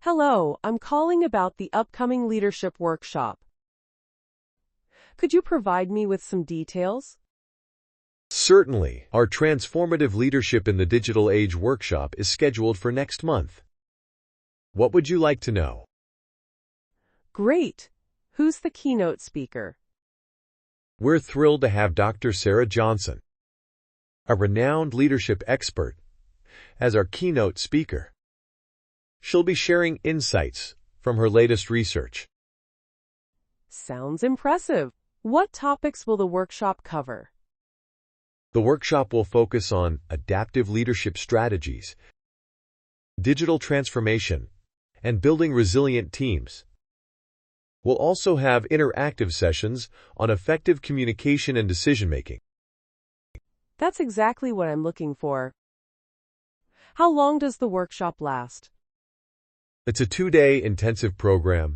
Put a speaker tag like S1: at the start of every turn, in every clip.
S1: Hello, I'm calling about the upcoming leadership workshop. Could you provide me with some details?
S2: Certainly, our Transformative Leadership in the Digital Age workshop is scheduled for next month. What would you like to know?
S1: Great. Who's the keynote speaker?
S2: We're thrilled to have Dr. Sarah Johnson, a renowned leadership expert, as our keynote speaker. She'll be sharing insights from her latest research.
S1: Sounds impressive. What topics will the workshop cover?
S2: The workshop will focus on adaptive leadership strategies, digital transformation, and building resilient teams. We'll also have interactive sessions on effective communication and decision-making.
S1: That's exactly what I'm looking for. How long does the workshop last?
S2: It's a 2-day intensive program,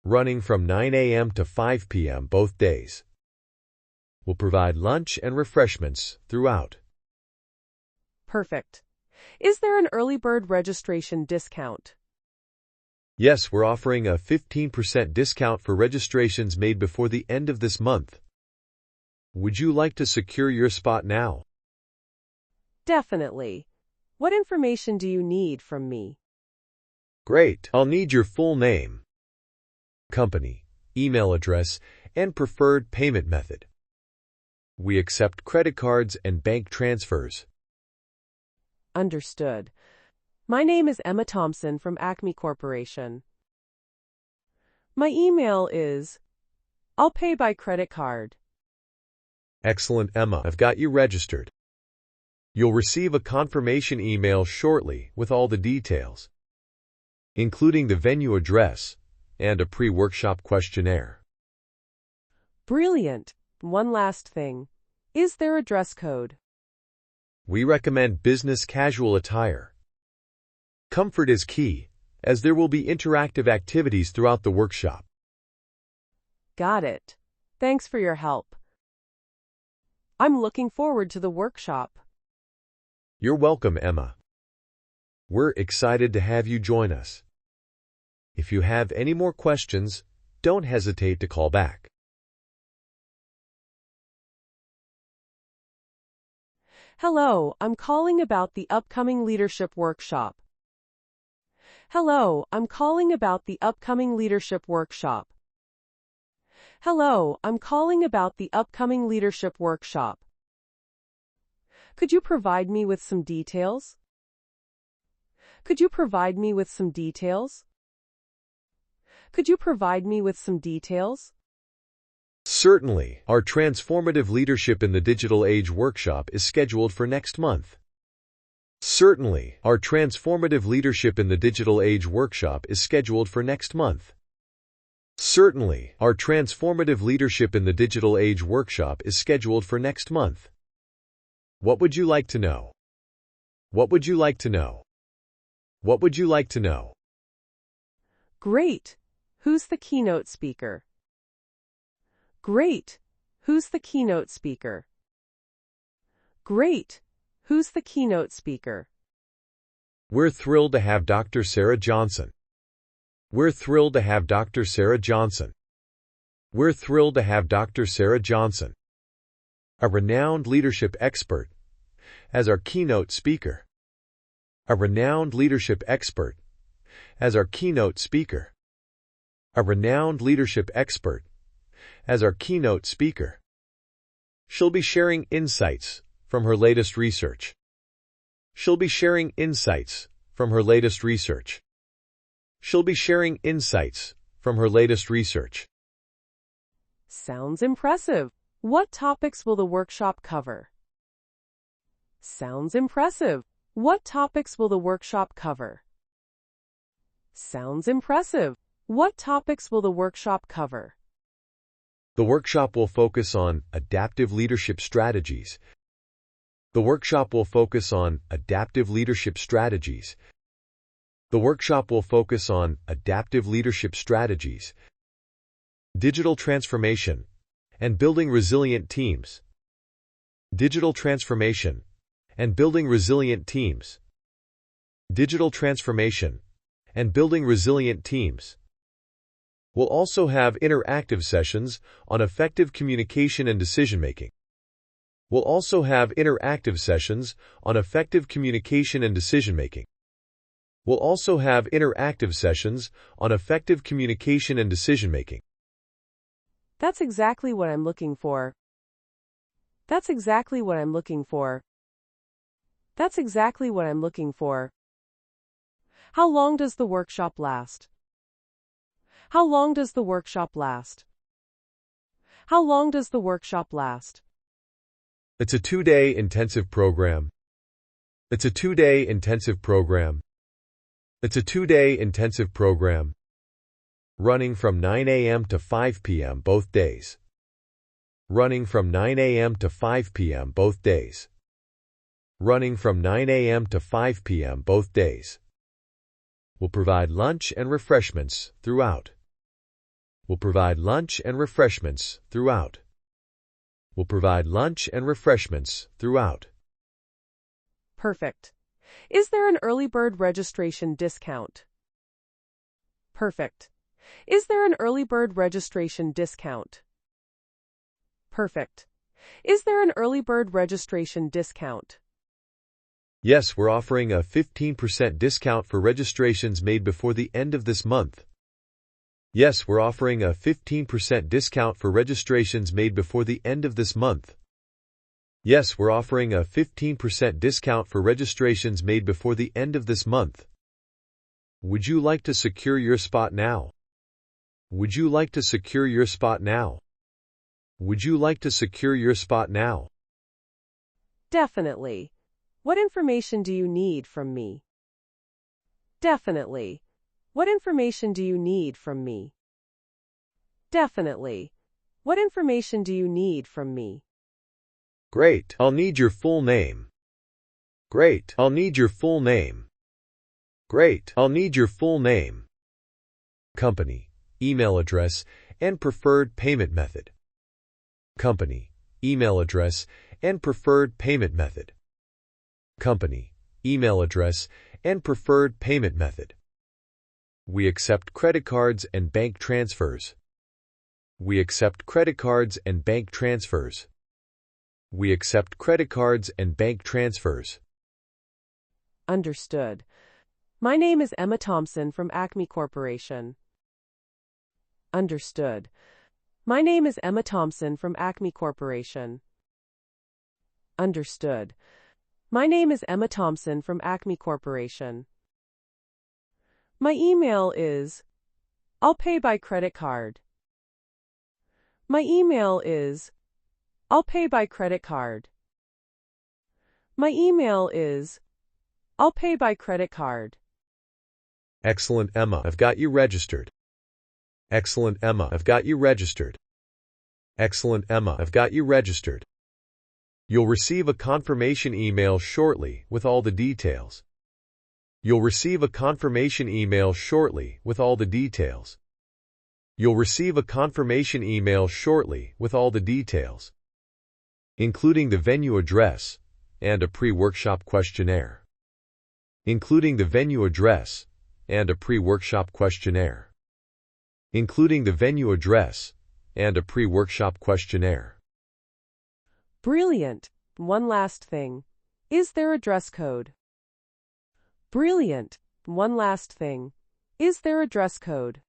S2: running from 9 a.m. to 5 p.m. both days. We'll provide lunch and refreshments throughout.
S1: Perfect. Is there an early bird registration discount?
S2: Yes, we're offering a 15% discount for registrations made before the end of this month. Would you like to secure your spot now?
S1: Definitely. What information do you need from me?
S2: Great. I'll need your full name, company, email address, and preferred payment method. We accept credit cards and bank transfers.
S1: Understood. My name is Emma Thompson from Acme Corporation. My email is, I'll pay by credit card.
S2: Excellent, Emma. I've got you registered. You'll receive a confirmation email shortly with all the details, including the venue address and a pre-workshop questionnaire.
S1: Brilliant. One last thing. Is there a dress code?
S2: We recommend business casual attire. Comfort is key, as there will be interactive activities throughout the workshop.
S1: Got it. Thanks for your help. I'm looking forward to the workshop.
S2: You're welcome, Emma. We're excited to have you join us. If you have any more questions, don't hesitate to call back.
S1: Hello, I'm calling about the upcoming leadership workshop. Hello, I'm calling about the upcoming leadership workshop. Hello, I'm calling about the upcoming leadership workshop. Could you provide me with some details? Could you provide me with some details? Could you provide me with some details?
S2: Certainly, our Transformative Leadership in the Digital Age workshop is scheduled for next month. Certainly, our Transformative Leadership in the Digital Age workshop is scheduled for next month. Certainly, our Transformative Leadership in the Digital Age workshop is scheduled for next month. What would you like to know? What would you like to know? What would you like to know?
S1: Great. Who's the keynote speaker? Great. Who's the keynote speaker? Great. Who's the keynote speaker?
S2: We're thrilled to have Dr. Sarah Johnson. We're thrilled to have Dr. Sarah Johnson. We're thrilled to have Dr. Sarah Johnson, a renowned leadership expert, as our keynote speaker. A renowned leadership expert, as our keynote speaker. A renowned leadership expert, as our keynote speaker. She'll be sharing insights from her latest research. She'll be sharing insights from her latest research. She'll be sharing insights from her latest research.
S1: Sounds impressive. What topics will the workshop cover? Sounds impressive. What topics will the workshop cover? Sounds impressive. What topics will the workshop cover?
S2: The workshop will focus on adaptive leadership strategies. The workshop will focus on adaptive leadership strategies. The workshop will focus on adaptive leadership strategies, digital transformation, and building resilient teams. Digital transformation and building resilient teams. Digital transformation and building resilient teams. We'll also have interactive sessions on effective communication and decision-making. We'll also have interactive sessions on effective communication and decision-making. We'll also have interactive sessions on effective communication and decision-making.
S1: That's exactly what I'm looking for. That's exactly what I'm looking for. That's exactly what I'm looking for. How long does the workshop last? How long does the workshop last? How long does the workshop last?
S2: It's a 2-day intensive program. It's a 2-day intensive program. It's a 2-day intensive program. Running from 9 a.m. to 5 p.m. both days. Running from 9 a.m. to 5 p.m. both days. Running from 9 a.m. to 5 p.m. both days. We'll provide lunch and refreshments throughout. We'll provide lunch and refreshments throughout. We'll provide lunch and refreshments throughout.
S1: Perfect. Is there an early bird registration discount? Perfect. Is there an early bird registration discount? Perfect. Is there an early bird registration discount?
S2: Yes, we're offering a 15% discount for registrations made before the end of this month. Yes, we're offering a 15% discount for registrations made before the end of this month. Yes, we're offering a 15% discount for registrations made before the end of this month. Would you like to secure your spot now? Would you like to secure your spot now? Would you like to secure your spot now?
S1: Definitely. What information do you need from me? Definitely. What information do you need from me? Definitely. What information do you need from me?
S2: Great. I'll need your full name. Great. I'll need your full name. Great. I'll need your full name. Company, email address, and preferred payment method. Company, email address, and preferred payment method. Company, email address, and preferred payment method. We accept credit cards and bank transfers. We accept credit cards and bank transfers. We accept credit cards and bank transfers.
S1: Understood. My name is Emma Thompson from Acme Corporation. Understood. My name is Emma Thompson from Acme Corporation. Understood. My name is Emma Thompson from Acme Corporation. My email is I'll pay by credit card. My email is I'll pay by credit card. My email is I'll pay by credit card.
S2: Excellent, Emma. I've got you registered. Excellent, Emma. I've got you registered. Excellent, Emma. I've got you registered. You'll receive a confirmation email shortly with all the details. You'll receive a confirmation email shortly with all the details. You'll receive a confirmation email shortly with all the details, including the venue address and a pre-workshop questionnaire. Including the venue address and a pre-workshop questionnaire. Including the venue address and a pre-workshop questionnaire.
S1: Brilliant. One last thing. Is there a dress code? Brilliant. One last thing. Is there a dress code?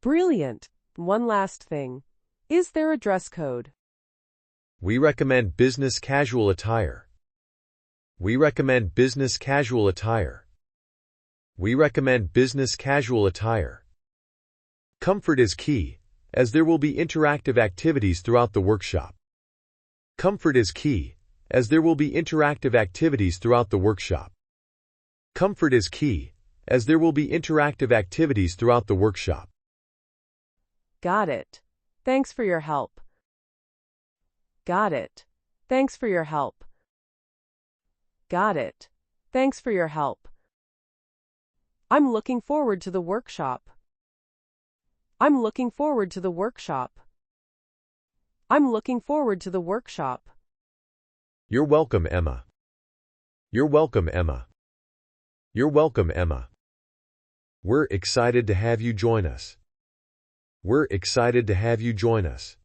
S1: Brilliant. One last thing. Is there a dress code?
S2: We recommend business casual attire. We recommend business casual attire. We recommend business casual attire. Comfort is key, as there will be interactive activities throughout the workshop. Comfort is key, as there will be interactive activities throughout the workshop. Comfort is key, as there will be interactive activities throughout the workshop.
S1: Got it. Thanks for your help. Got it. Thanks for your help. Got it. Thanks for your help. I'm looking forward to the workshop. I'm looking forward to the workshop. I'm looking forward to the workshop.
S2: You're welcome, Emma. You're welcome, Emma. You're welcome, Emma. We're excited to have you join us. We're excited to have you join us.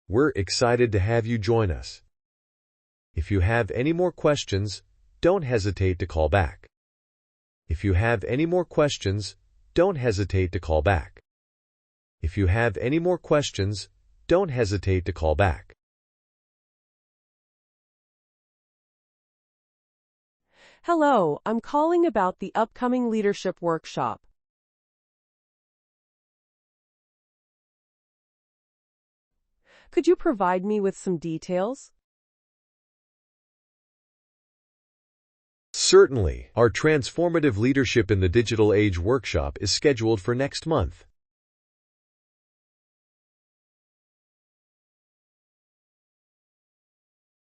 S2: We're excited to have you join us. If you have any more questions, don't hesitate to call back. If you have any more questions, don't hesitate to call back. If you have any more questions, don't hesitate to call back.
S1: Hello, I'm calling about the upcoming leadership workshop. Could you provide me with some details?
S2: Certainly, our Transformative Leadership in the Digital Age workshop is scheduled for next month.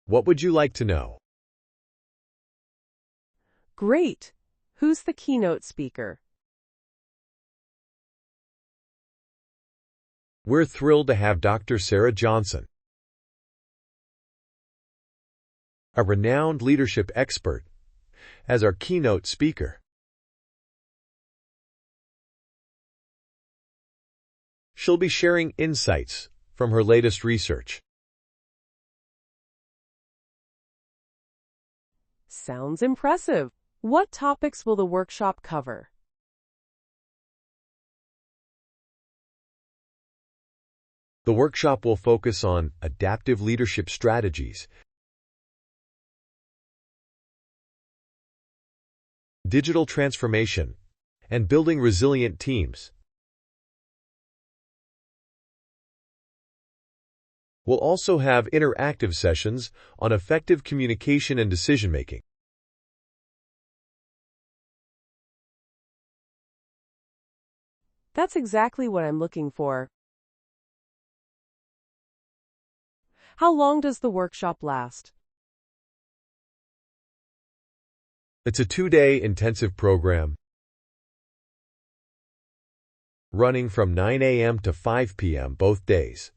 S2: What would you like to know?
S1: Great! Who's the keynote speaker?
S2: We're thrilled to have Dr. Sarah Johnson, a renowned leadership expert, as our keynote speaker. She'll be sharing insights from her latest research.
S1: Sounds impressive. What topics will the workshop cover?
S2: The workshop will focus on adaptive leadership strategies, digital transformation, and building resilient teams. We'll also have interactive sessions on effective communication and decision-making.
S1: That's exactly what I'm looking for. How long does the workshop last?
S2: It's a 2-day intensive program running from 9 a.m. to 5 p.m. both days.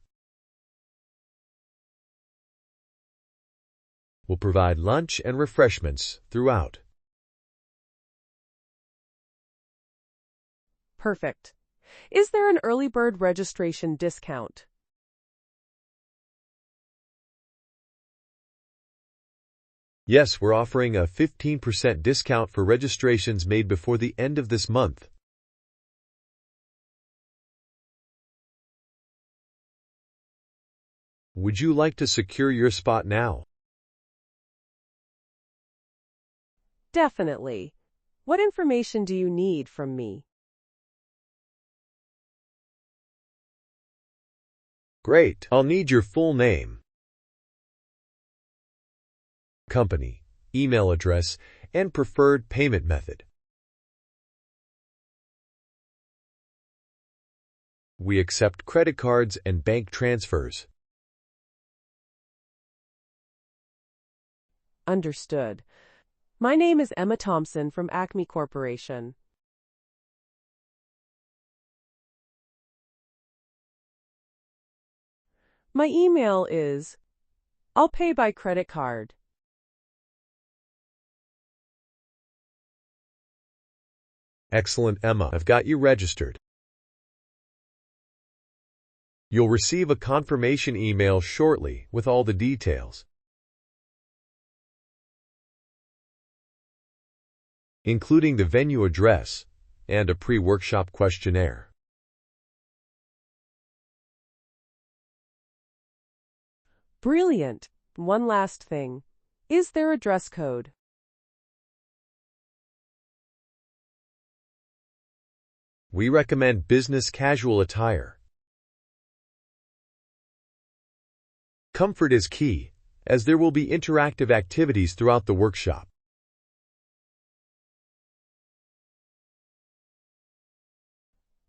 S2: We'll provide lunch and refreshments throughout.
S1: Perfect. Is there an early bird registration discount?
S2: Yes, we're offering a 15% discount for registrations made before the end of this month. Would you like to secure your spot now?
S1: Definitely. What information do you need from me?
S2: Great. I'll need your full name, company, email address, and preferred payment method. We accept credit cards and bank transfers.
S1: Understood. My name is Emma Thompson from Acme Corporation. My email is I'll pay by credit card.
S2: Excellent, Emma. I've got you registered. You'll receive a confirmation email shortly with all the details, including the venue address and a pre-workshop questionnaire.
S1: Brilliant. One last thing. Is there a dress code?
S2: We recommend business casual attire. Comfort is key, as there will be interactive activities throughout the workshop.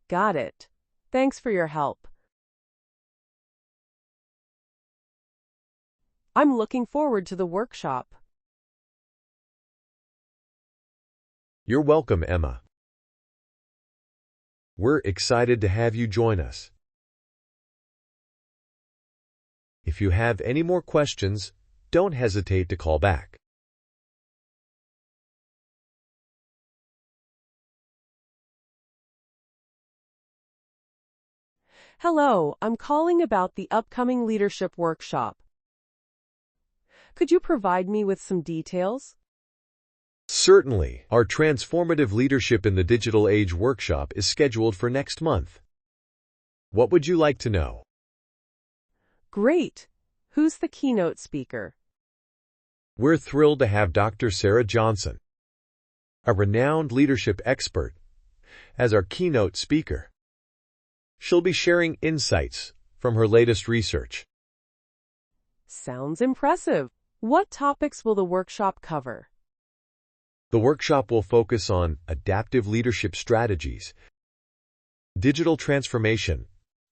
S1: Got it. Thanks for your help. I'm looking forward to the workshop.
S2: You're welcome, Emma. We're excited to have you join us. If you have any more questions, don't hesitate to call back.
S1: Hello, I'm calling about the upcoming leadership workshop. Could you provide me with some details?
S2: Certainly, our Transformative Leadership in the Digital Age workshop is scheduled for next month. What would you like to know?
S1: Great. Who's the keynote speaker?
S2: We're thrilled to have Dr. Sarah Johnson, a renowned leadership expert, as our keynote speaker. She'll be sharing insights from her latest research.
S1: Sounds impressive. What topics will the workshop cover?
S2: The workshop will focus on adaptive leadership strategies, digital transformation,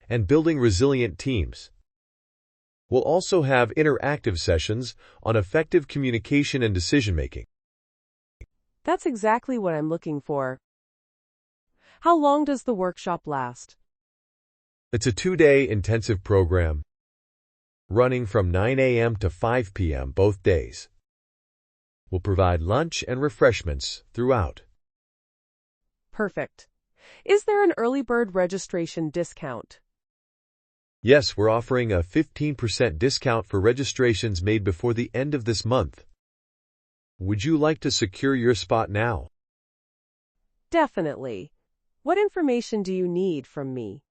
S2: and building resilient teams. We'll also have interactive sessions on effective communication and decision-making.
S1: That's exactly what I'm looking for. How long does the workshop last?
S2: It's a 2-day intensive program, running from 9 a.m. to 5 p.m. both days. We'll provide lunch and refreshments throughout.
S1: Perfect. Is there an early bird registration discount?
S2: Yes, we're offering a 15% discount for registrations made before the end of this month. Would you like to secure your spot now?
S1: Definitely. What information do you need from me?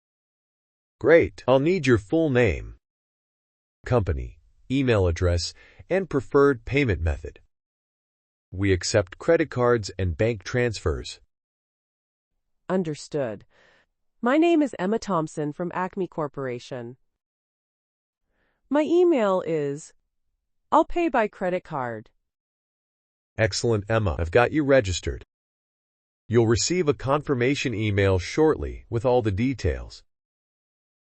S2: Great. I'll need your full name, company, email address, and preferred payment method. We accept credit cards and bank transfers.
S1: Understood. My name is Emma Thompson from Acme Corporation. My email is I'll pay by credit card.
S2: Excellent, Emma. I've got you registered. You'll receive a confirmation email shortly with all the details,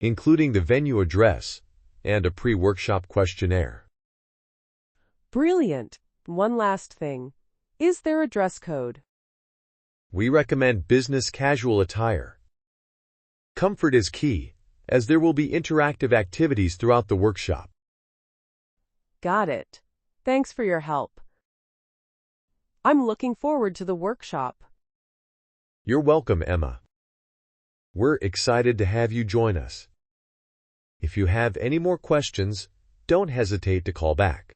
S2: including the venue address and a pre-workshop questionnaire.
S1: Brilliant. One last thing. Is there a dress code?
S2: We recommend business casual attire. Comfort is key, as there will be interactive activities throughout the workshop.
S1: Got it. Thanks for your help. I'm looking forward to the workshop.
S2: You're welcome, Emma. We're excited to have you join us. If you have any more questions, don't hesitate to call back.